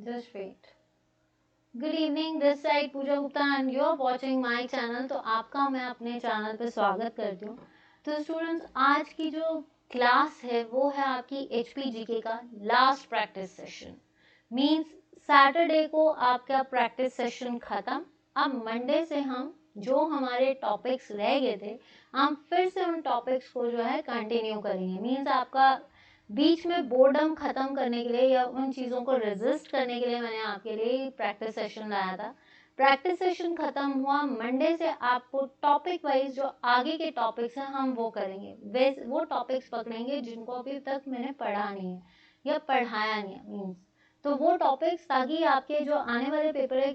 Just wait. Good evening, this side Pooja Gupta and you are watching my channel. तो आपका मैं अपने चैनल पे स्वागत करती हूँ। तो स्टूडेंट्स, आज की जो क्लास है वो है आपकी HPGK का last practice session. Means Saturday को आपका प्रैक्टिस सेशन खत्म। अब मंडे से हम जो हमारे टॉपिक्स रह गए थे हम फिर से उन टॉपिक्स को जो है कंटिन्यू करेंगे। मींस आपका बीच में बोर्डम खत्म करने के लिए या उन चीज़ों को रेजिस्ट करने के लिए मैंने आपके लिए प्रैक्टिस सेशन लाया था। प्रैक्टिस सेशन खत्म हुआ, मंडे से आपको टॉपिक वाइज जो आगे के टॉपिक्स हैं हम वो करेंगे। वैसे वो टॉपिक्स पकड़ेंगे जिनको अभी तक मैंने पढ़ा नहीं है या पढ़ाया नहीं है मीन्स। तो वो टॉपिक्स ताकि आपके जो आने वाले पेपर है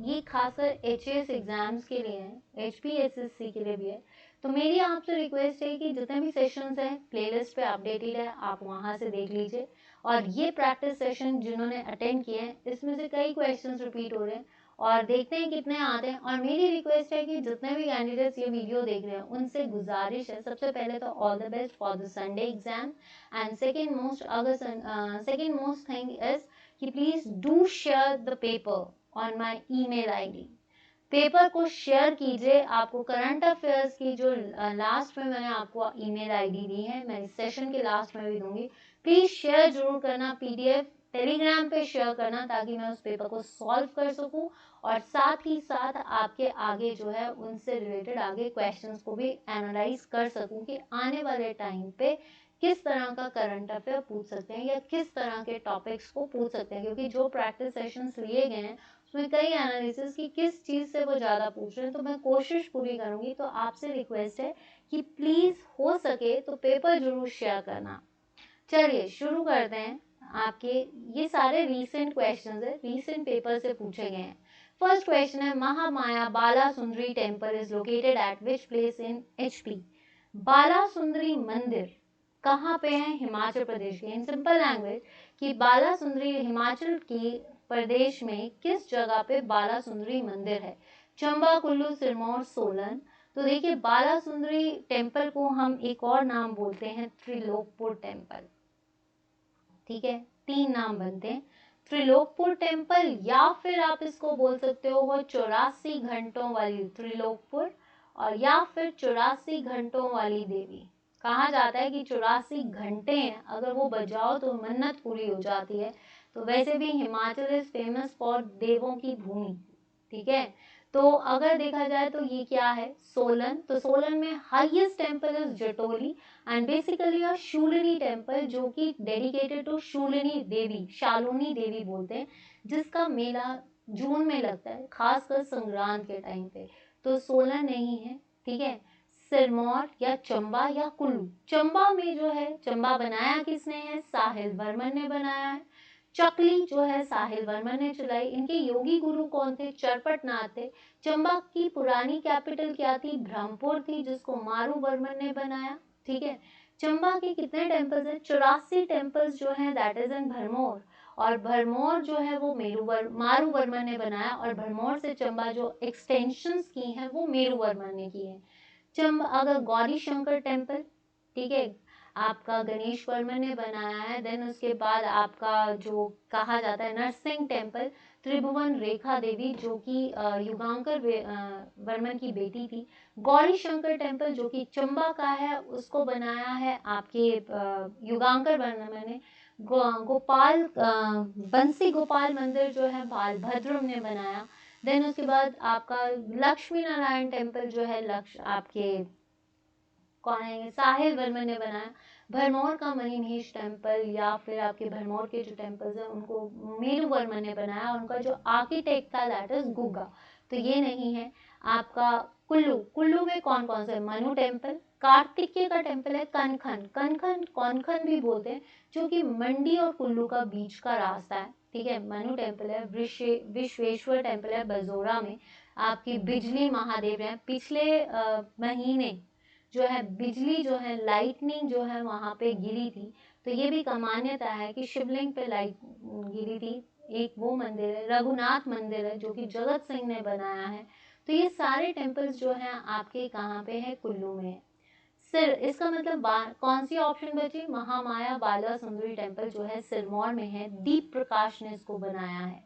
ये खासकर HAS एग्जाम्स के लिए है, HPSSC के लिए भी है। तो मेरी आपसे रिक्वेस्ट है कि जितने भी सेशंस हैं प्लेलिस्ट पे अपडेटेड है, आप वहां से देख लीजिए। और ये प्रैक्टिस सेशन जिन्होंने अटेंड किए हैं इसमें से कई क्वेश्चंस रिपीट हो रहे हैं और देखते हैं कितने आते हैं। और मेरी रिक्वेस्ट है कि जितने भी कैंडिडेट्स ये वीडियो देख रहे हैं उनसे गुजारिश है, सबसे पहले तो all the best for the Sunday exam and second most thing is कि please do share the paper on my email ID। Paper को शेयर कीजिए। आपको करंट अफेयर्स की जो लास्ट में मैंने आपको ईमेल आईडी दी है, मैं इस सेशन के लास्ट में भी दूंगी। प्लीज शेयर जरूर करना, PDF टेलीग्राम पे शेयर करना ताकि मैं उस पेपर को सॉल्व कर सकूं और साथ ही साथ आपके आगे जो है उनसे रिलेटेड आगे क्वेश्चंस को भी एनालाइज कर सकूं कि आने वाले टाइम पे किस तरह का करंट अफेयर पूछ सकते हैं या किस तरह के टॉपिक्स को पूछ सकते हैं। क्योंकि जो प्रैक्टिस सेशंस लिए गए हैं उसमें कई एनालिसिस की किस चीज़ से वो ज़्यादा पूछ रहे हैं, तो मैं कोशिश पूरी करूँगी। तो आपसे रिक्वेस्ट है कि प्लीज़ हो सके तो पेपर जरूर शेयर करना। चलिए शुरू करते हैं। आपके ये सारे रीसेंट क्वेश्चंस है, रीसेंट पेपर से पूछे गए हैं। फर्स्ट क्वेश्चन है, महामाया बाला सुंदरी temple is located at which place in HP। बाला सुंदरी मंदिर कहाँ पे है? हिमाचल प्रदेश के। इन सिंपल लैंग्वेज कि बाला सुंदरी हिमाचल की प्रदेश में किस जगह पे बाला सुंदरी मंदिर है? चंबा, कुल्लू, सिरमौर, सोलन। तो देखिए बाला सुंदरी टेम्पल को हम एक और नाम बोलते हैं त्रिलोकपुर टेम्पल। ठीक है, 3 नाम बनते हैं, त्रिलोकपुर टेम्पल या फिर आप इसको बोल सकते हो वो 84 घंटों वाली त्रिलोकपुर और या फिर 84 घंटों वाली देवी। कहा जाता है कि 84 घंटे हैं, अगर वो बजाओ तो मन्नत पूरी हो जाती है। तो वैसे भी हिमाचल इज फेमस फॉर देवों की भूमि। ठीक है, तो अगर देखा जाए तो ये क्या है? सोलन। तो सोलन में highest temple is Jatoli and basically a Shoolini temple जो कि डेडिकेटेड टू शूलिनी देवी, शालूनी देवी बोलते हैं, जिसका मेला जून में लगता है, खासकर संक्रांत के टाइम पे। तो सोलन नहीं है। ठीक है, सिरमौर या चंबा या कुल्लू। चंबा में जो है, चंबा बनाया किसने है? साहिल वर्मन ने बनाया है। चकली जो है साहिल वर्मन ने चलाई। इनके योगी गुरु कौन थे? चरपट नाथ थे। चंबा की पुरानी कैपिटल क्या थी? ब्रह्मपुर थी, जिसको मारू वर्मन ने बनाया। ठीक है, चंबा के कितने टेम्पल्स हैं? 84 टेम्पल्स जो हैं दैट इज इन भरमौर। और भरमौर जो है वो मारू वर्मन ने बनाया और भरमौर से चंबा जो एक्सटेंशंस की हैं वो मेरू वर्मन ने की है। चंबा अगर गौरी शंकर टेम्पल, ठीक है, आपका गणेश वर्मन ने बनाया है। देन उसके बाद आपका जो कहा जाता है नरसिंह टेम्पल, त्रिभुवन रेखा देवी जो कि युगांकर वर्मन की बेटी थी। गौरी शंकर टेम्पल जो कि चंबा का है उसको बनाया है आपके युगांकर वर्मन ने। गोपाल बंसी गोपाल मंदिर जो है बालभद्र ने बनाया। देन उसके बाद आपका लक्ष्मी नारायण टेम्पल जो है आपके कौन है? साहिल वर्मन ने बनाया। भरमौर का मणिमहेश टेम्पल या फिर आपके भरमौर के जो टेम्पल्स हैं उनको मेरू वर्मन ने बनाया और उनका जो आर्किटेक्ट था दैट इज गुगा। तो ये नहीं है। आपका कुल्लू, कुल्लू में कौन कौन से? मनु टेम्पल। कार्तिकेय का टेम्पल है कनखन, कनखन कौनखन भी बोलते हैं, जो कि मंडी और कुल्लू का बीच का रास्ता है। ठीक है, मनु टेम्पल है। विश्वेश्वर टेम्पल है बजोरा में। आपकी बिजली महादेव है। पिछले महीने जो है बिजली जो है लाइटनिंग जो है वहाँ पे गिरी थी। तो ये भी मान्यता है कि शिवलिंग पे लाइट गिरी थी। एक वो मंदिर है। रघुनाथ मंदिर है जो कि जगत सिंह ने बनाया है। तो ये सारे टेम्पल्स जो हैं आपके कहाँ पे है? कुल्लू में। सिर, इसका मतलब कौन सी ऑप्शन बची, महामाया बाला सुंदरी टेम्पल जो है सिरमौर में है, दीप प्रकाश ने इसको बनाया है,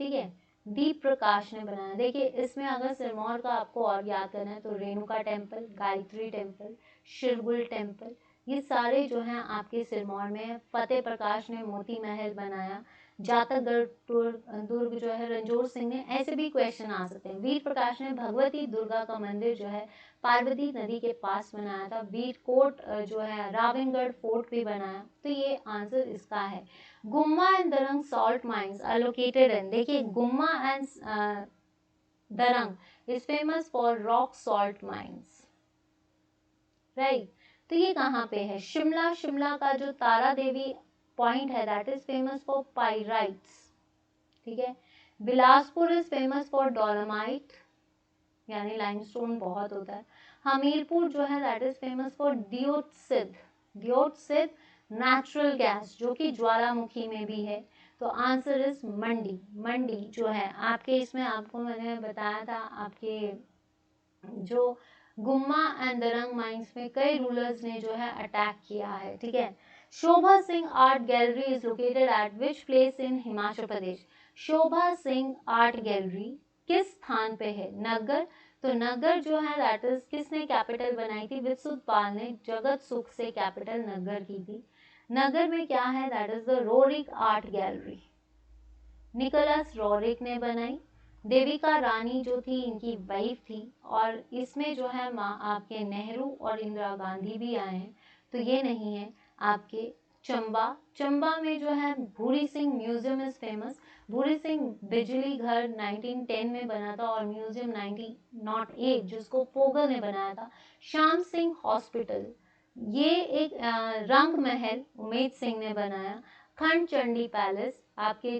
ठीक है, दीप प्रकाश ने बनाया। देखिए इसमें अगर सिरमौर का आपको और याद करना है तो Renuka temple, Gayatri temple, Shirgul temple, ये सारे जो हैं आपके सिरमौर में है। फतेह प्रकाश ने मोती महल बनाया, जातकगढ़ दुर्ग जो है रणजोर सिंह ने, ऐसे भी क्वेश्चन आ सकते हैं। वीर प्रकाश ने भगवती दुर्गा का मंदिर जो है पार्वती नदी के पास बनाया था। वीर कोट जो है रावणगढ़ फोर्ट भी बनाया। तो ये आंसर इसका है। Gumma and Darang salt mines are located in, देखिए Gumma and Darang is famous for rock salt mines, right. तो ये कहाँ पे है, शिमला, शिमला का जो तारा देवी पॉइंट है that is famous for pyrites, ठीक है। Bilaspur is famous for dolomite, यानी लाइमस्टोन बहुत होता है। हमीरपुर जो है that is famous for dioxide, dioxide natural gas जो कि ज्वालामुखी में भी है। तो आंसर इज मंडी, मंडी जो है आपके, इसमें आपको मैंने बताया था आपके जो गुम्मा एंड दरंग माइंस में कई रूलर्स ने जो है अटैक किया है, ठीक है। Shobha Singh art gallery is located at which place in Himachal Pradesh. Shobha Singh art gallery किस स्थान पे है, नगर। तो नगर जो है दैट इज किसने कैपिटल बनाई थी, विसुद्पाल ने जगत सुख से कैपिटल नगर की थी। नगर में क्या है, that is the Roerich art gallery, Nicholas Roerich ने बनाई। देविका रानी जो थी इनकी वाइफ थी, और इसमें जो है माँ आपके नेहरू और इंदिरा गांधी भी आए हैं। तो ये नहीं है आपके चंबा, चंबा में जो है Bhuri Singh museum is famous. Bhuri Singh बिजली घर 1910 में बना था और म्यूजियम 1908 जिसको पोगल ने बनाया था। श्याम सिंह हॉस्पिटल, ये एक रंग महल उमेद सिंह ने बनाया। खंड चंडी पैलेस आपके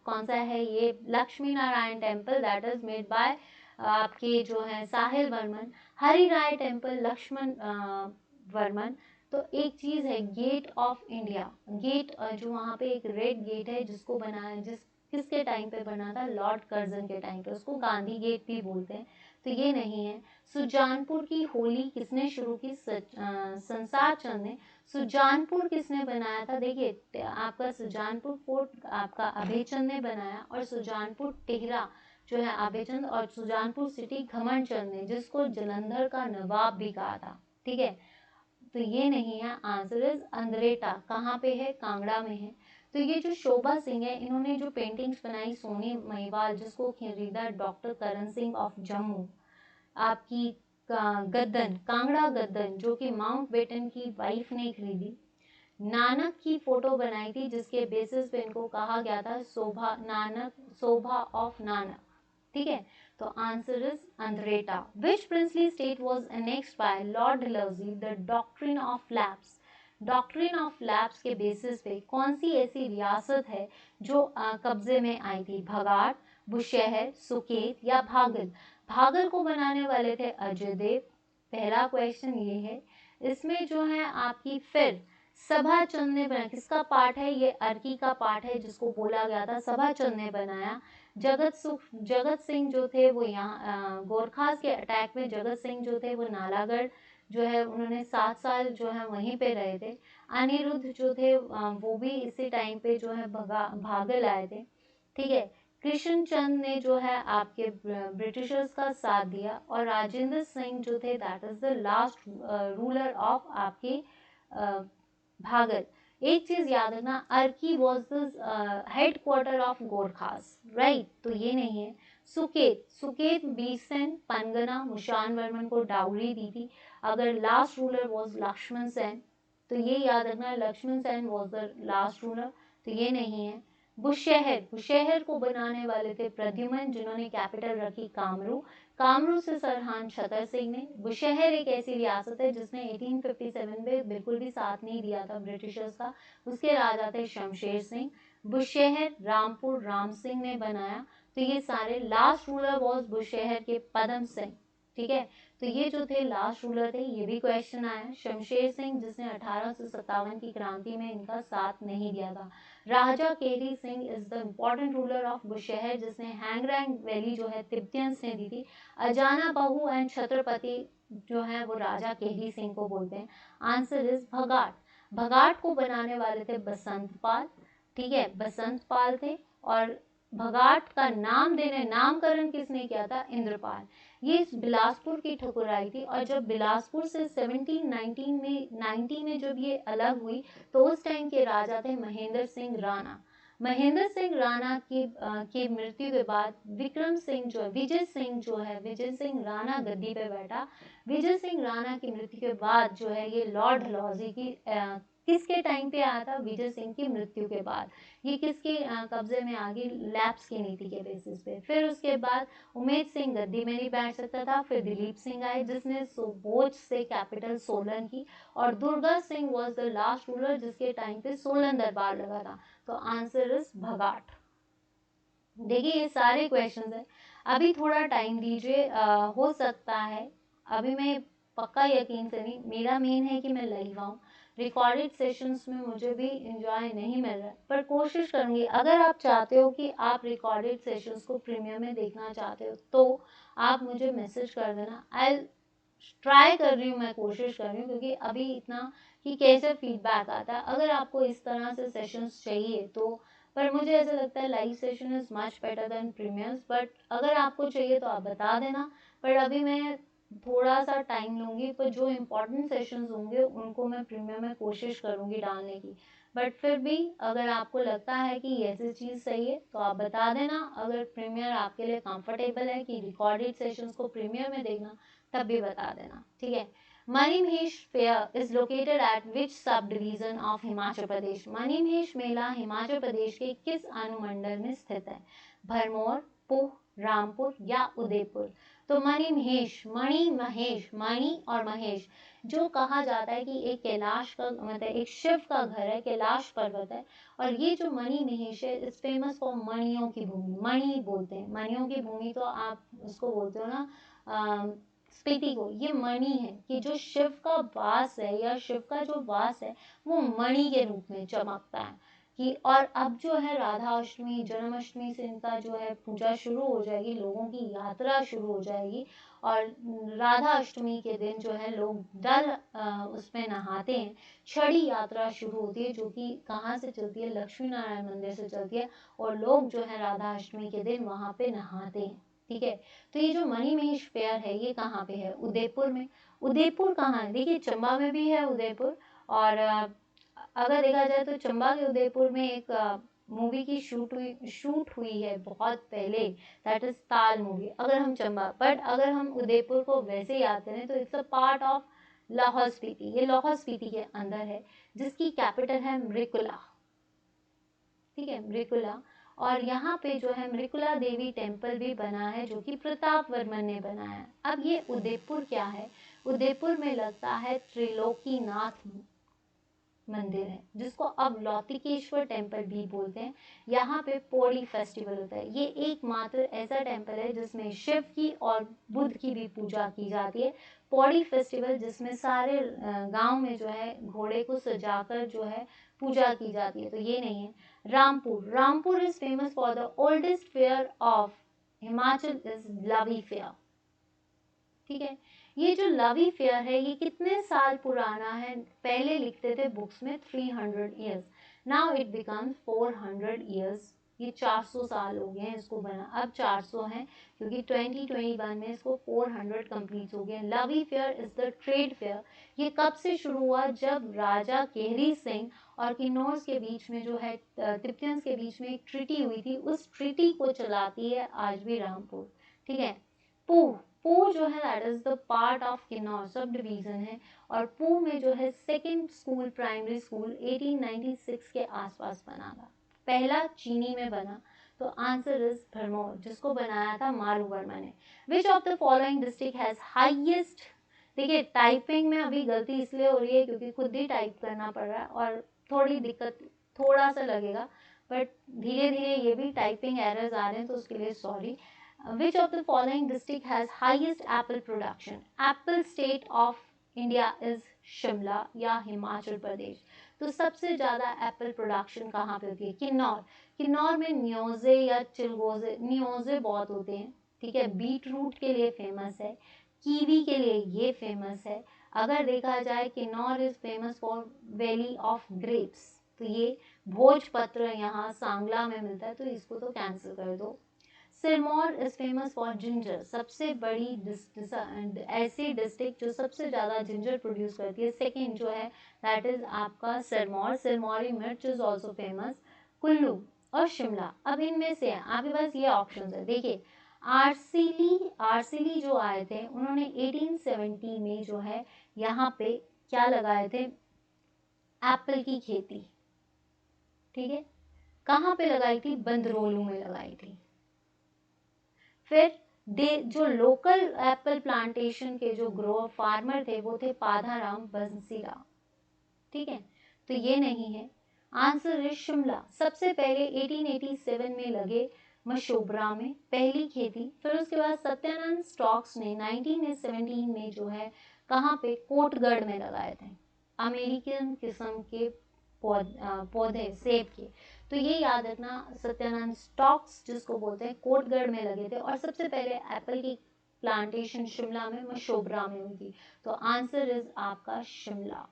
कौन सा है, ये Lakshmi Narayan temple that is made by आपके जो है साहिल वर्मन। हरि राय टेम्पल लक्ष्मण वर्मन। तो एक चीज है गेट ऑफ इंडिया, गेट जो वहाँ पे एक रेड गेट है जिसको बनाया, किसके टाइम पे बना था, लॉर्ड कर्जन के टाइम पे, उसको गांधी गेट भी बोलते हैं। तो ये नहीं है। सुजानपुर की होली किसने शुरू की, संसार चंद ने। सुजानपुर किसने बनाया था, देखिए आपका सुजानपुर फोर्ट आपका अभयचंद ने बनाया, और सुजानपुर टिहरा जो है अभयचंद, और सुजानपुर सिटी घमंड चंद ने, जिसको जलंधर का नवाब भी कहा था, ठीक है। तो ये नहीं है, आंसर इज अंद्रेटा, कहाँ पे है, कांगड़ा में है। तो ये जो शोभा सिंह है इन्होंने जो पेंटिंग्स बनाई सोनी महिवाल जिसको खरीदा डॉक्टर करण सिंह ऑफ जम्मू, आपकी गद्दन, कांगड़ा गद्दन जो कि माउंट बेटन की वाइफ ने खरीदी। नानक की फोटो बनाई थी जिसके बेसिस पे इनको कहा गया था शोभा नानक, शोभा ऑफ नानक, ठीक है। तो answer is Andretta. Which princely state was annexed by Lord Dalhousie the doctrine of lapse. Doctrine of lapse के बेसिस पे कौन सी ऐसी रियासत है जो कब्जे में आई थी, भगाड़, बुशहर, सुकेत या भागल। भागल को बनाने वाले थे अजय देव, पहला क्वेश्चन ये है। इसमें जो है आपकी फिर सभा चंद ने बनाया, किसका पार्ट है ये, अर्की का पार्ट है जिसको बोला गया था, सभा चंद ने बनाया। जगत सिंह जो थे वो यहाँ गोरखास के अटैक में जगत सिंह जो थे वो नालागढ़ जो है उन्होंने 7 साल जो है वहीं पे रहे थे। अनिरुद्ध जो थे वो भी इसी टाइम पे जो है भागल आए थे, ठीक है। कृष्णचंद ने जो है आपके ब्रिटिशर्स का साथ दिया, और राजेंद्र सिंह जो थे that is the last ruler of आपके भागल। एक चीज याद रखना, Arki was the head quarter of Gorkhas, right. तो ये नहीं है। सुकेत, सुकेत बीरसेन पनगना मुशान वर्मन को डाउरी दी थी। अगर last ruler was Lakshman Sen, तो ये याद रखना Lakshman Sen was the last ruler. तो ये नहीं है। बुशहर, बुशहर को बनाने वाले थे प्रद्युमन जिन्होंने कैपिटल रखी कामरू। कामरू से सरहान छतर सिंह ने। बुशहर एक ऐसी रियासत है जिसने 1857 में बिल्कुल भी साथ नहीं दिया था ब्रिटिशर्स का, उसके राजा थे शमशेर सिंह। बुशहर रामपुर राम सिंह ने बनाया। तो ये सारे, लास्ट रूलर वॉज बुशहर के पदम सिंह, ठीक है, तो ये जो थे लास्ट रूलर थे, ये भी क्वेश्चन आया। शमशेर सिंह जिसने 1857 की क्रांति में इनका साथ नहीं दिया था। Raja Kehri Singh is the important ruler of Bushahr जिसने हैंगरैंग वैली जो है तिब्बतियंस ने दी थी। अजाना बहू एंड छत्रपति जो है वो राजा केरी सिंह को बोलते हैं। Answer is भगाट। भगाट को बनाने वाले थे बसंत पाल, ठीक है, बसंत पाल थे। और भगाट का नामकरण किसने किया था? इंद्रपाल। ये बिलासपुर की ठकुराई थी। और जब बिलासपुर से 1790 में जब ये अलग हुई तो उस टाइम के राजा थे महेंद्र सिंह राणा। महेंद्र सिंह राणा की मृत्यु के बाद विक्रम सिंह जो है, विजय सिंह राणा गद्दी पे बैठा। विजय सिंह राणा की मृत्यु के बाद जो है ये लॉर्ड डलहौजी की किसके टाइम पे आया था? विजय सिंह की मृत्यु के बाद। ये किसके कब्जे में आ गई? लैप्स की नीति के बेसिस पे। फिर उसके बाद उमेद सिंह गद्दी में नहीं बैठ सकता था। फिर दिलीप सिंह आए जिसने सोबोच से कैपिटल सोलन की। और Durga Singh was the last ruler जिसके टाइम पे सोलन दरबार लगा था। तो आंसर इज भगाट। देखिए ये सारे क्वेश्चंस हैं। अभी थोड़ा टाइम दीजिए, हो सकता है, अभी मैं पक्का यकीन से नहीं, मेरा मेन है कि मैं लाइव आऊँ। रिकॉर्डेड सेशंस में मुझे भी इंजॉय नहीं मिल रहा है, पर कोशिश करूँगी। अगर आप चाहते हो कि आप रिकॉर्डेड सेशंस को प्रीमियम में देखना चाहते हो तो आप मुझे मैसेज कर देना। आई ट्राई कर रही हूँ, मैं कोशिश कर रही हूँ, क्योंकि अभी इतना कि कैसे फीडबैक आता है। अगर आपको इस तरह से सेशंस चाहिए तो, पर मुझे ऐसा लगता है live session is much better than premiers. But अगर आपको चाहिए तो आप बता देना। पर अभी मैं थोड़ा सा टाइम लूँगी, पर जो इम्पोर्टेंट सेशंस होंगे उनको मैं प्रीमियम में कोशिश करूँगी डालने की। बट फिर भी अगर आपको लगता है कि ऐसी चीज़ सही है तो आप बता देना। अगर प्रीमियर आपके लिए कंफर्टेबल है कि रिकॉर्डेड सेशंस को प्रीमियर में देखना, तब भी बता देना, ठीक है। Manimahesh fair is located at which subdivision of Himachal Pradesh? Manimahesh मेला हिमाचल प्रदेश के किस अनुमंडल में स्थित है? भरमौर, पूह, रामपुर या उदयपुर? तो मणिमहेश, मणि और महेश, जो कहा जाता है कि एक कैलाश का मतलब एक शिव का घर है, कैलाश पर्वत है। और ये जो मणिमहेश है इज फेमस फॉर मणियों की भूमि। मणि बोलते हैं, मणियों की भूमि, तो आप उसको बोलते हो ना स्पीति को। ये मणि है कि जो शिव का वास है या शिव का जो वास है वो मणि के रूप में चमकता है कि। और अब जो है राधा अष्टमी, जन्माष्टमी से इनका जो है पूजा शुरू हो जाएगी, लोगों की यात्रा शुरू हो जाएगी। और राधा अष्टमी के दिन जो है लोग दल उसमें नहाते हैं। छड़ी यात्रा शुरू होती है जो कि कहाँ से चलती है? लक्ष्मी नारायण मंदिर से चलती है। और लोग जो है राधा अष्टमी के दिन वहाँ पे नहाते हैं, ठीक है। तो ये जो मणिमहेश फेयर है ये कहाँ पे है? उदयपुर में। उदयपुर कहाँ है? देखिए चंबा में भी है उदयपुर। और अगर देखा जाए तो चंबा के उदयपुर में एक मूवी की शूट हुई है बहुत पहले, दैट इज ताल मूवी। अगर हम चंबा, बट अगर हम उदयपुर को वैसे याद करें तो it's a part of Lahaul Spiti. ये लाहौल स्पीति के अंदर है जिसकी कैपिटल है मृकुला, ठीक है, मृकुला। और यहाँ पे जो है मृकुला देवी टेम्पल भी बना है जो कि प्रताप वर्मन ने बनाया है। अब ये उदयपुर क्या है? उदयपुर में लगता है त्रिलोकीनाथ मंदिर है जिसको अब लौतिकेश्वर टेम्पल भी बोलते हैं। यहाँ पे पोड़ी फेस्टिवल होता है। ये एकमात्र ऐसा टेम्पल है जिसमें शिव की और बुद्ध की भी पूजा की जाती है। पौड़ी फेस्टिवल जिसमें सारे गांव में जो है घोड़े को सजाकर जो है पूजा की जाती है, तो ये नहीं है। Rampur, Rampur is famous for the oldest fair of Himachal is Lavi fair, ठीक है। ये जो लवी फेयर है ये कितने साल पुराना है? पहले लिखते थे बुक्स में 300 years, now it becomes 400 years. ये 400 साल हो गए हैं इसको बना, अब 400 हैं क्योंकि 2021 में इसको 400 कंप्लीट हो गए। Lavi fair is the trade fair. ये कब से शुरू हुआ? जब राजा केहरी सिंह और किन्नौर के बीच में जो है तिब्बतियंस के बीच में एक ट्रीटी हुई थी, उस ट्रीटी को चलाती है आज भी रामपुर, ठीक है। पूह, पूह जो है that is the part of Kinnaur sub division है। और पूह में जो है सेकेंड स्कूल, प्राइमरी स्कूल 1896 के आसपास बना था। पहला चीनी में बना। तो आंसर इज भरमौर जिसको बनाया था मारू वर्मा ने। Which of the following district has highest, देखिए टाइपिंग में अभी गलती इसलिए हो रही है क्योंकि खुद ही टाइप करना पड़ रहा है और थोड़ी दिक्कत थोड़ा सा लगेगा, बट धीरे धीरे ये भी टाइपिंग एरर्स आ रहे हैं तो उसके लिए sorry. Which of the following district has highest apple production? Apple state of India is Shimla या हिमाचल प्रदेश। तो सबसे ज़्यादा एप्पल प्रोडक्शन कहाँ पे होती है? किन्नौर। किन्नौर में न्योज़े या चिलगोज़े, न्योज़े बहुत होते हैं, ठीक है। बीट रूट के लिए फेमस है, कीवी के लिए ये फेमस है। अगर देखा जाए Kinnaur is famous for valley of grapes, तो ये भोजपत्र यहाँ सांगला में मिलता है, तो इसको तो कैंसिल कर दो। Sirmaur is famous for ginger, सबसे बड़ी ऐसी डिस्ट्रिक्ट जो सबसे ज़्यादा जिंजर प्रोड्यूस करती है, सेकंड जो है दैट इज आपका सिरमौर। सिरमौरी मिर्च इज ऑल्सो फेमस। कुल्लू और शिमला। अब इनमें से आपके पास ये ऑप्शन है, देखिए आरसीली जो आए थे उन्होंने 1870 में जो है यहाँ पे क्या लगाए थे? एप्पल की खेती, ठीक है। कहाँ पे लगाई थी? बंदरोलू में लगाई थी। फिर जो लोकल एप्पल प्लांटेशन के जो ग्रो फार्मर थे वो थे पाधाराम बंसीराव, ठीक है। तो ये नहीं है, आंसर है शिमला। सबसे पहले 1887 में लगे मशोबरा में पहली खेती। फिर उसके बाद सत्यानंद स्टॉक्स ने 1917 में जो है कहाँ पे? कोटगढ़ में लगाए थे, अमेरिकन किस्म के पौधे सेब के। तो ये याद रखना, सत्यानंद स्टॉक्स जिसको बोलते हैं कोटगढ़ में लगे थे, और सबसे पहले एप्पल की प्लांटेशन शिमला में मशोबरा में हुई थी। तो आंसर इज आपका Shimla.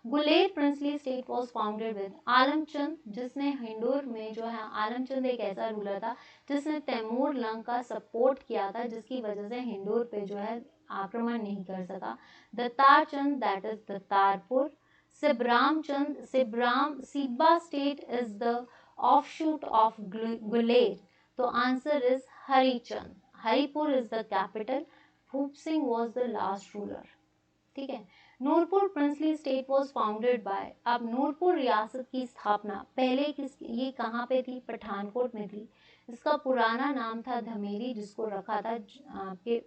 Guler princely state was founded with Alamchand, जिसने हिंदूर में जो है, आलमचंद एक ऐसा रूलर था जिसने तैमूर लंग का सपोर्ट किया था, जिसकी वजह से हिंदूर पे जो है आक्रमण नहीं कर सका। Dattar Chand that is Dattarpur. Sibba state is the offshoot of Guler. So answer is Harichand. Haripur is the capital. Bhup Singh was the last ruler. ठीक है। Nurpur princely state was founded by. अब नूरपुर रियासत की स्थापना पहले ये कहाँ पे थी? पठानकोट में थी। इसका पुराना नाम था धमेरी, जिसको रखा था आपके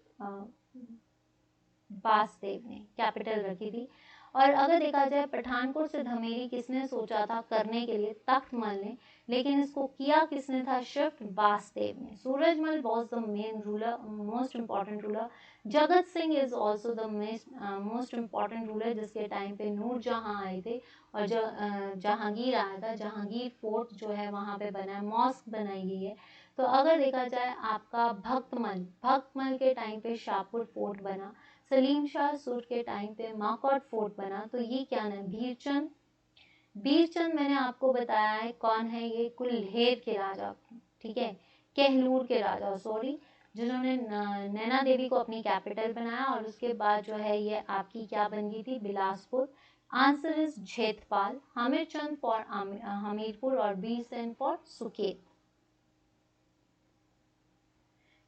बासदेव ने, कैपिटल रखी थी। और अगर देखा जाए पठानकोट से धमेरी किसने सोचा था करने के लिए? तख्तमल ने, लेकिन इसको किया किसने था शिफ्ट? बासदेव ने। Surajmal was the main ruler, most important ruler. Jagat Singh is also the most important ruler, जिसके टाइम पे नूरजहां आए थे और जहांगीर आया था। जहांगीर फोर्ट जो है वहाँ पे बना है, मॉस्क बनाई गई है। तो अगर देखा जाए आपका भक्तमल के टाइम पे शाहपुर फोर्ट बना। सलीम शाह सूट के टाइम पे माकॉट फोर्ट बना। तो ये क्या नाम? बीरचंद मैंने आपको बताया है कौन है, ये कुल्हेर के राजा, ठीक है, कहलूर के राजा सॉरी, जिन्होंने नैना देवी को अपनी कैपिटल बनाया, और उसके बाद जो है ये आपकी क्या बन गई थी? Bilaspur. Answer is Jhetpal. Hamirchand for Hamirpur और Birsen for Suket.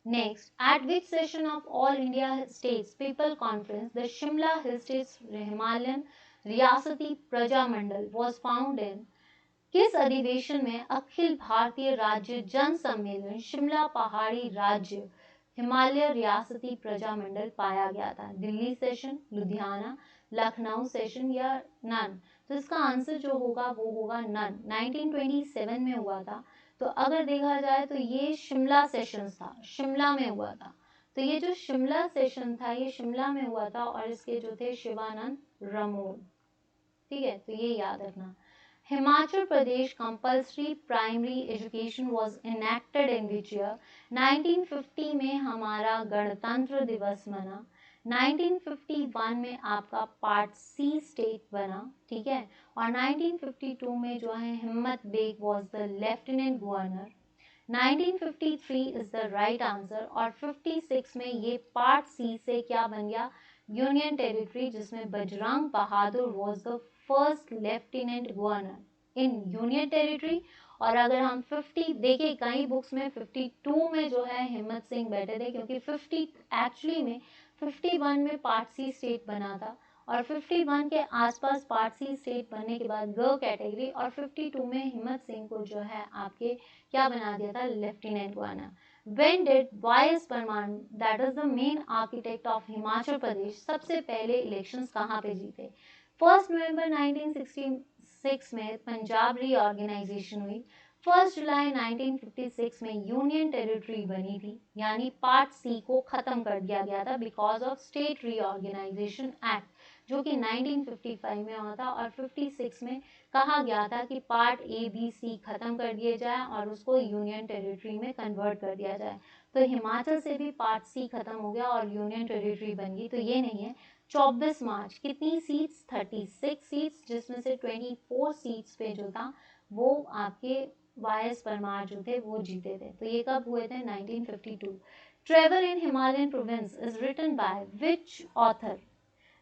Next, at which session of All India States People Conference the Shimla Hill States Himalayan Riyasati Prajamandal was found in? किस अधिवेशन में अखिल भारतीय राज्य जन सम्मेलन शिमला पहाड़ी राज्य हिमालय रियासती प्रजामंडल पाया गया था? दिल्ली सेशन, लुधियाना, लखनऊ सेशन या नन? तो इसका आंसर जो होगा वो होगा नन। 1927 में हुआ था। तो अगर देखा जाए तो ये शिमला सेशन था, शिमला में हुआ था। तो ये जो शिमला सेशन था ये शिमला में हुआ था, और इसके जो थे शिवानंद रमोल, ठीक है। तो ये याद रखना। Himachal Pradesh compulsory primary education was enacted in which year? 1950 में हमारा गणतंत्र दिवस मना। 1951 में आपका पार्ट सी स्टेट बना, ठीक है। और 1952 में जो है Himmat Beg was the lieutenant governor. 1953 is the right answer. और 56 में ये पार्ट सी से क्या बन गया? यूनियन टेरिटरी, जिसमें Bajrang Bahadur was the first lieutenant governor in union territory. और अगर हम 50 देखिए, कई बुक्स में 52 में जो है हिम्मत सिंह बैठे थे, क्योंकि 50 एक्चुअली में 51 में पार्ट सी स्टेट बना था, और 51 के आसपास पार्ट सी स्टेट बनने के बाद ग कैटेगरी, और 52 में हिम्मत सिंह को जो है आपके क्या बना दिया था? Lieutenant governor. When did Y.S. Parmar, that is the main architect of Himachal Pradesh, सबसे पहले इलेक्शंस कहाँ पे जीते? 1 नवंबर 1966 में पंजाब रीऑर्गेनाइजेशन हुई। 1 जुलाई 1956 में यूनियन टेरिटरी बनी थी, यानी पार्ट सी को खत्म कर दिया गया था because of state reorganisation act, जो कि 1955 में हुआ था। और 56 में कहा गया था कि पार्ट ए बी सी खत्म कर दिए जाए और उसको यूनियन टेरिटरी में कन्वर्ट कर दिया जाए। तो हिमाचल से भी पार्ट सी खत्म हो गया और यूनियन टेरिटरी बन गई। तो ये नहीं है। 24 मार्च कितनी सीट्स? 36 सीट्स, जिसमें से 24 सीट्स पे जो था वो आपके वाई.एस. परमार जो थे वो जीते थे। तो ये कब हुए थे? 1952। Travel in Himalayan province is written by which author?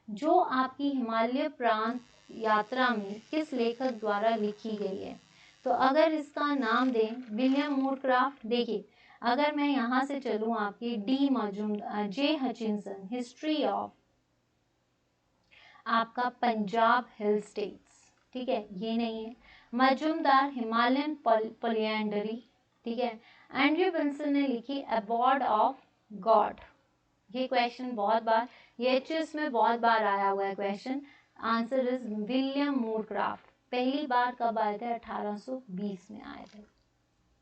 जो आपकी हिमालय प्रांत यात्रा में किस लेखक द्वारा लिखी गई है? तो अगर इसका नाम दें विलियम मोरक्राफ्ट। देखिए, अगर मैं यहाँ से चलूँ आपकी D Majumdar, J Hutchinson, history of आपका पंजाब हिल स्टेट्स, ठीक है, ये नहीं है। मजूमदार हिमालयन पोलिएंडरी, ठीक है। एंड्रयू विल्सन ने लिखी अबॉर्ड ऑफ गॉड। ये क्वेश्चन बहुत बार, ये एचएस में बहुत बार आया हुआ है question. Answer is William Moorcroft. पहली बार कब आए थे? 1820 में आए थे,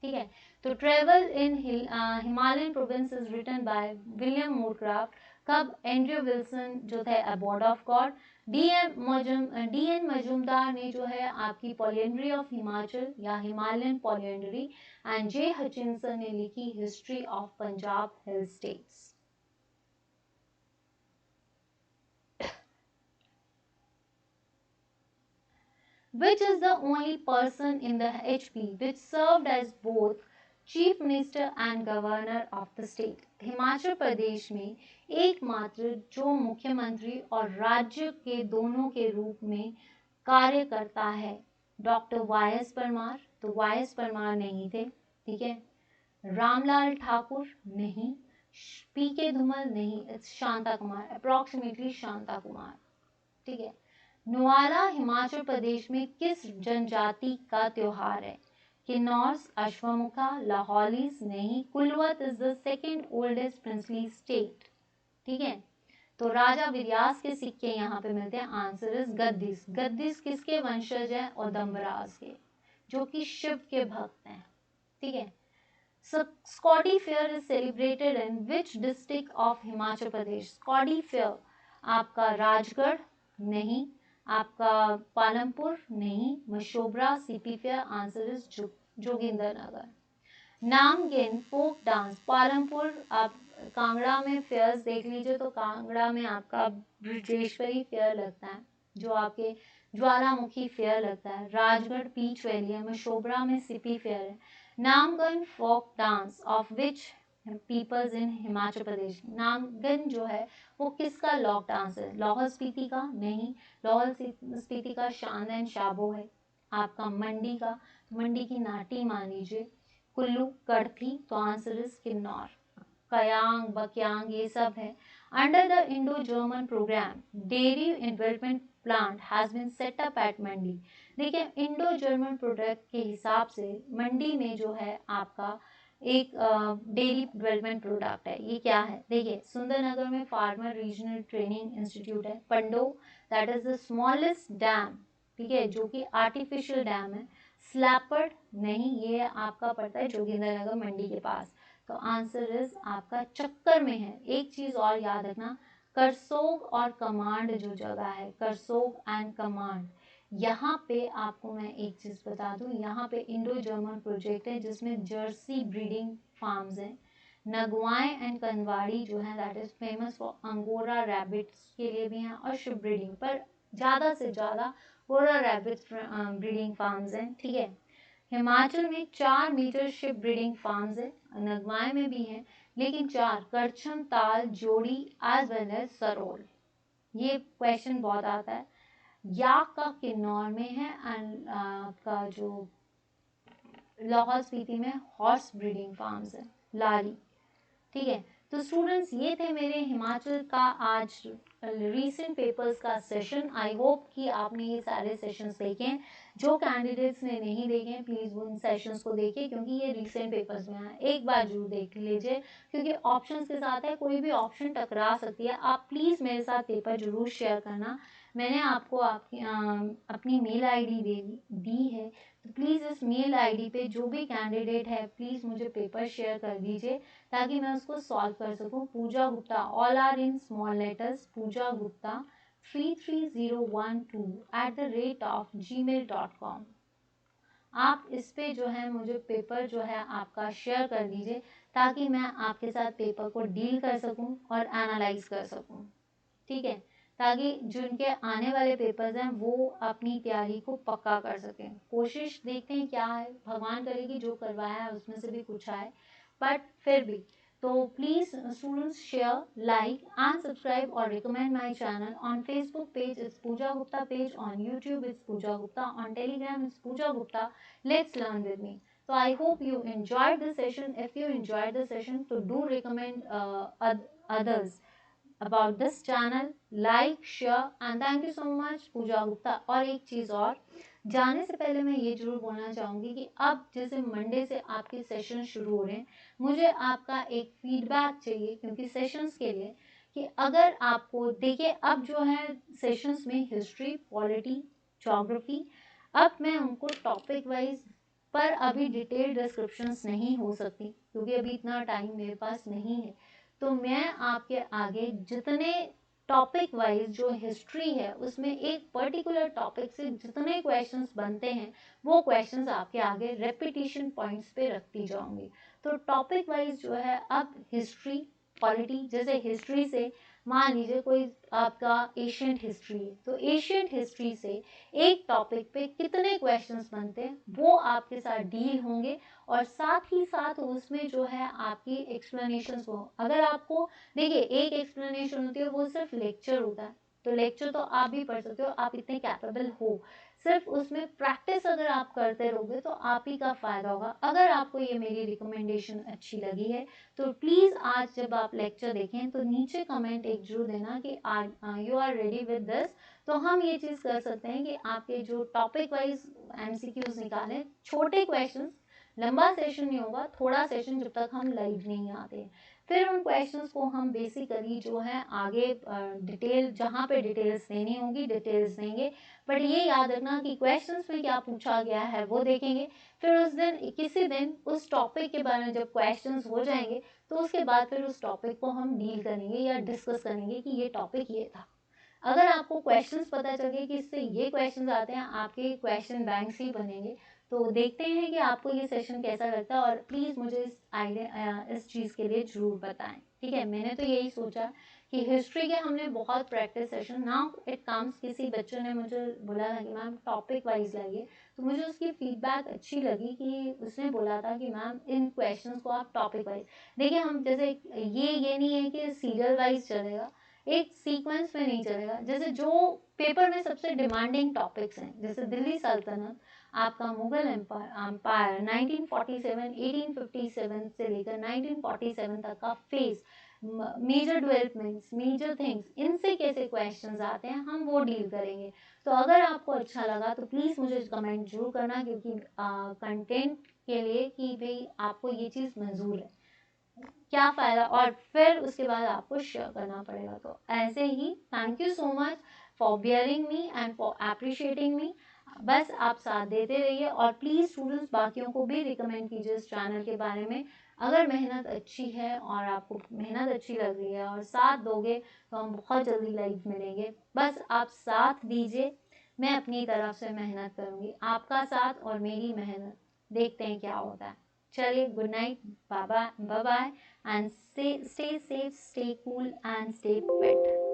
ठीक है। तो travel in Himalayan province is written by William Moorcroft. कब? एंड्रयू विल्सन जो थे abode of God. D N Majumdar ने जो है आपकी पॉलिएंड्री ऑफ हिमाचल या Himalayan polyandry, and J Hutchinson ने लिखी history of Punjab hill states. Which is the only person in the HP which served as both chief minister and governor of the state? Himachal Pradesh में एकमात्र जो मुख्यमंत्री और राज्य के दोनों के रूप में कार्य करता है, डॉक्टर वाई.एस. परमार। तो वाई.एस. परमार नहीं थे, ठीक है। रामलाल ठाकुर नहीं, पी.के. धूमल नहीं, इट्स शांता कुमार, अप्रोक्सीमेटली शांता कुमार, ठीक है। नुआला हिमाचल प्रदेश में किस जनजाति का त्योहार है? किन्नौर्स, अश्वमुखा, लाहौलीस नहीं, Kulvat is the second oldest princely state, ठीक है। तो राजा विर्यास के सिक्के यहाँ पे मिलते हैं। Answer is गद्दीस। गद्दीस किसके वंशज हैं? उदम्बराज के, जो कि शिव के भक्त हैं, ठीक है। Skodi fair is celebrated in which district of Himachal Pradesh? Skodi fair आपका राजगढ़ नहीं, आपका पालमपुर नहीं, Mashobra, Sipi fair. Answer is Jogindernagar. Namgin folk dance Palampur, आप कांगड़ा में फेयर्स देख लीजिए तो कांगड़ा में आपका ब्रजेश्वरी फेयर लगता है, जो आपके ज्वालामुखी फेयर लगता है। राजगढ़ पीच वैली है, मशोबरा में सिपी फेयर है। Namgan folk dance of which peoples in Himachal Pradesh? Namgan जो है वो किसका लोक डांस है? लाहौल स्पीति का नहीं, लाहौल स्पीति का शान एंड शाबो है। आपका मंडी का, मंडी की नाटी मान लीजिए। कुल्लू, कड़थी, तो आंसर इज किन्नौर। कयांग, बकयांग ये सब है। Under the Indo German programme dairy development plant has been set up at Mandi. देखिए, इंडो जर्मन प्रोडक्ट के हिसाब से मंडी में जो है आपका एक डेयरी डेवलपमेंट प्रोडक्ट है। ये क्या है? देखिए, सुंदरनगर में फार्मर रीजनल ट्रेनिंग इंस्टीट्यूट है। Pando, that is the smallest dam, ठीक है, जो कि आर्टिफिशियल डैम है। स्लैपर्ड नहीं, ये आपका पड़ता है जोगिंदरनगर मंडी के पास। तो आंसर इज आपका चक्कर में है। एक चीज और याद रखना, करसोग और कमांड जो जगह है, करसोग एंड कमांड, यहाँ पे आपको मैं एक चीज बता दूं, यहाँ पे इंडो जर्मन प्रोजेक्ट है जिसमें जर्सी ब्रीडिंग फार्म्स हैं। नगवाएं एंड कनवाड़ी जो है that is famous for angora rabbits के लिए भी हैं और शिप ब्रीडिंग, पर ज़्यादा से ज़्यादा अंगोरा रैबिट्स ब्रीडिंग फार्म्स हैं, ठीक है। हिमाचल में 4 मीटर शिप ब्रीडिंग फार्म्स है, नगवाएं में भी हैं, लेकिन 4 करछम, ताल, जोड़ी एज वेल एज सरोल। ये क्वेश्चन बहुत आता है। याक का किन्नौर में है एंड आपका जो लाहौल स्पीति में हॉर्स ब्रीडिंग फार्म्स है, लारी, ठीक है। तो स्टूडेंट्स, ये थे मेरे हिमाचल का आज रीसेंट पेपर्स का सेशन। आई होप कि आपने ये सारे सेशंस देखे हैं। जो कैंडिडेट्स ने नहीं देखे हैं प्लीज़ उन सेशंस को देखिए, क्योंकि ये रीसेंट पेपर्स में है। एक बार जरूर देख लीजिए, क्योंकि ऑप्शंस के साथ है, कोई भी ऑप्शन टकरा सकती है। आप प्लीज़ मेरे साथ पेपर जरूर शेयर करना। मैंने आपको आपकी अपनी मेल आईडी दी है, तो प्लीज़ इस मेल आईडी पे जो भी कैंडिडेट है प्लीज़ मुझे पेपर शेयर कर दीजिए, ताकि मैं उसको सॉल्व कर सकूं। Pooja Gupta, all are in small letters, Pooja Gupta 33012@gmail.com। आप इस पे जो है मुझे पेपर जो है आपका शेयर कर दीजिए, ताकि मैं आपके साथ पेपर को डील कर सकूं और एनालाइज कर सकूं, ठीक है, ताकि जिनके आने वाले पेपर्स हैं वो अपनी तैयारी को पक्का कर सकें। कोशिश देखते हैं क्या है, भगवान करे कि जो करवाया है उसमें से भी कुछ आए, बट फिर भी तो please students share, like and subscribe और recommend my channel. On Facebook page it's Pooja Gupta page, on YouTube it's Pooja Gupta, on Telegram it's Pooja Gupta. Let's learn with me. So I hope you enjoyed the session. If you enjoyed the session, so do recommend others about this channel, like, share and thank you so much पूजा गुप्ता। और एक चीज़ और, जाने से पहले मैं ये जरूर बोलना चाहूँगी कि अब जैसे मंडे से आपके सेशन शुरू हो रहे हैं, मुझे आपका एक फीडबैक चाहिए, क्योंकि सेशंस के लिए, कि अगर आपको देखिए अब जो है सेशंस में हिस्ट्री, पॉलिटी, ज्योग्राफी, अब मैं उनको टॉपिक वाइज पर अभी डिटेल डिस्क्रिप्शंस नहीं हो सकती, क्योंकि अभी इतना टाइम मेरे पास नहीं है। तो मैं आपके आगे जितने टॉपिक वाइज जो हिस्ट्री है उसमें एक पर्टिकुलर टॉपिक से जितने क्वेश्चंस बनते हैं वो क्वेश्चंस आपके आगे रेपिटेशन पॉइंट्स पे रखती जाऊंगी। तो टॉपिक वाइज जो है अब हिस्ट्री, पॉलिटी, जैसे हिस्ट्री से मान लीजिए कोई आपका एशियंट हिस्ट्री है, तो एशियंट हिस्ट्री से एक टॉपिक पे कितने क्वेश्चंस बनते हैं वो आपके साथ डील होंगे, और साथ ही साथ उसमें जो है आपकी एक्सप्लेनेशंस हो। अगर आपको देखिए एक एक्सप्लेनेशन होती है वो सिर्फ लेक्चर होता है, तो लेक्चर तो आप भी पढ़ सकते हो, आप इतने कैपेबल हो, सिर्फ उसमें प्रैक्टिस अगर आप करते रहोगे तो आप ही का फायदा होगा। अगर आपको ये मेरी रिकमेंडेशन अच्छी लगी है तो प्लीज आज जब आप लेक्चर देखें तो नीचे कमेंट एक जरूर देना कि you are ready with this. तो हम ये चीज कर सकते हैं कि आपके जो टॉपिक वाइज एमसीक्यूज निकालें, छोटे क्वेश्चंस, लंबा सेशन नहीं होगा, थोड़ा सेशन जब तक हम लाइव नहीं आते, फिर उन क्वेश्चंस को हम बेसिकली जो है आगे डिटेल, जहाँ पे डिटेल्स देनी होगी डिटेल्स देंगे, बट ये याद रखना कि क्वेश्चंस में क्या पूछा गया है वो देखेंगे। फिर उस दिन किसी दिन उस टॉपिक के बारे में जब क्वेश्चंस हो जाएंगे तो उसके बाद फिर उस टॉपिक को हम डील करेंगे या डिस्कस करेंगे कि ये टॉपिक ये था। अगर आपको क्वेश्चंस पता चल गए कि इससे ये क्वेश्चंस आते हैं, आपके क्वेश्चन बैंक्स ही बनेंगे। तो देखते हैं कि आपको ये सेशन कैसा लगता है, और प्लीज़ मुझे इस आइडिया इस चीज़ के लिए ज़रूर बताएं, ठीक है। मैंने तो यही सोचा कि हिस्ट्री के हमने बहुत practice session, now it comes, किसी बच्चों ने मुझे बोला था कि मैम टॉपिक वाइज लाइए, तो मुझे उसकी फीडबैक अच्छी लगी कि उसने बोला था कि मैम इन क्वेश्चंस को आप टॉपिक वाइज देखिए। हम जैसे ये नहीं है कि सीरियल वाइज चलेगा, एक सीक्वेंस में नहीं चलेगा। जैसे जो पेपर में सबसे डिमांडिंग टॉपिक्स हैं, जैसे दिल्ली सल्तनत, आपका मुगल एम्पायर 1947 1857 से लेकर 1947 तक का phase, major developments, major things, इनसे कैसे क्वेश्चंस आते हैं हम वो डील करेंगे। तो अगर आपको अच्छा लगा तो प्लीज़ मुझे कमेंट जरूर करना, क्योंकि कंटेंट के लिए कि भाई आपको ये चीज़ मंजूर है, क्या फ़ायदा, और फिर उसके बाद आपको शेयर करना पड़ेगा। तो ऐसे ही thank you so much for bearing me and for appreciating me. बस आप साथ देते रहिए, और प्लीज़ स्टूडेंट्स बाकियों को भी रिकमेंड कीजिए इस चैनल के बारे में। अगर मेहनत अच्छी है और आपको मेहनत अच्छी लग रही है और साथ दोगे तो हम बहुत जल्दी लाइव मिलेंगे। बस आप साथ दीजिए, मैं अपनी तरफ से मेहनत करूँगी, आपका साथ और मेरी मेहनत, देखते हैं क्या होता है। चलिए, good night, bye bye, and stay safe, stay cool and stay fit.